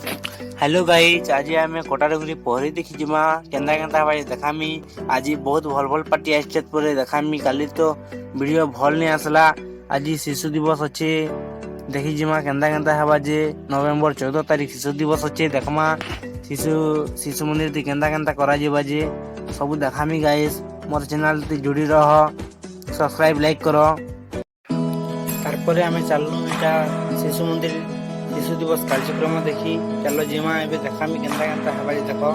Hello guys, आज आम कटारगुरी पहरी देखी जिमा केन्दा केन्दा हवा देखामी। आज बहुत भल भल पार्टी आसचे पर देखामी। काली तो वीडियो भल नहीं आसला। आज शिशु दिवस अच्छे देखी जिमा केन्दा केन्दा हवा जे नवेम्बर 14 तारीख शिशु दिवस अच्छे देखमा। शिशु शिशु मंदिर ती केन्दा केन्दा करा जेबा जे सब देखामी। गाइज मोर चैनल ती जुड़ी रह, सब्सक्राइब लाइक करो। तारपरे आमे चलनु एटा शिशु मंदिर शिशु दिवस कार्यक्रम देखी। चलो जिमा एबे देखामी केन्ता केन्ता हवा जे देखो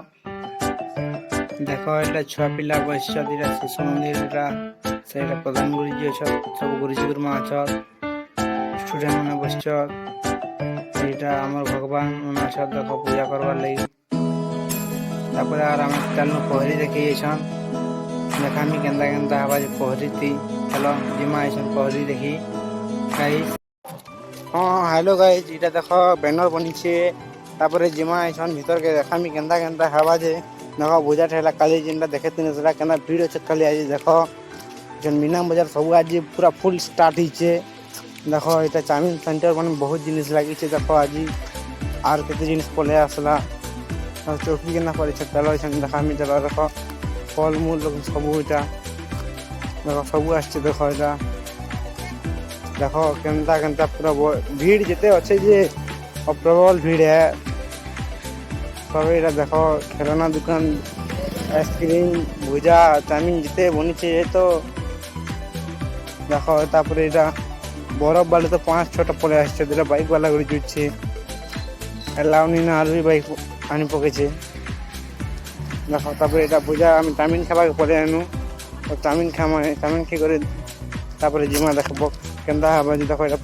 देखो एटा छुआ पिला बस दिरा शिशु मंदिर रा सेटा प्रधान गुरुजी अछ, सब गुरुजी गुरुमा अछ, स्टूडेंट माने बसछ। एटा हमर भगवान माने अछ, देखो पूजा करबार लागि। तापर आर हम चलनु पहरी देखि एछन देखामी केन्ता केन्ता हवा जे पहरी थी। चलो जिमा एछन पहरी देखी गाइस। हाँ हेलो गाइज, इटा देखो बैनर बनी छे। तापर जिमा आइछन भीतर के देखामी केन्ता केन्ता हवा जे देखो पूजा ठेला काली जिनला देखे तिन सरा केना भीड़ छ। खाली आज देखो जन मीना बाजार सब आज पूरा फुल स्टार्ट हिचे। देखो इटा चाउमिन सेंटर माने बहुत जिनिस लागी छे। देखो आज आर केते जिनिस पले आसला और चौकी केना पड़े छ। चलो छन देखामी। चलो देखो फल मूल सब इटा देखो सब आछे। देखो इटा देखो केन्ता केन्ता पूरा भीड़ जिते अच्छे जे प्रबल भीड़ है। सब इटा देखो खिलौना दुकान, आइसक्रीम, भुजा, चाउमिन जिते बनी छे। तो देखो तापर इटा बरफ वाले तो 5-6टा पले आछे। दिला बाइक वाला गड़ी जुछे एलाउनी ना आर भी बाइक आनी पके छे। देखो तापर इटा भुजा आमी चाउमिन खाबा के पले आनु और चाउमिन खामा चाउमिन खी करे तापर जिमा देखो केन्दा हवा जे देखो इटा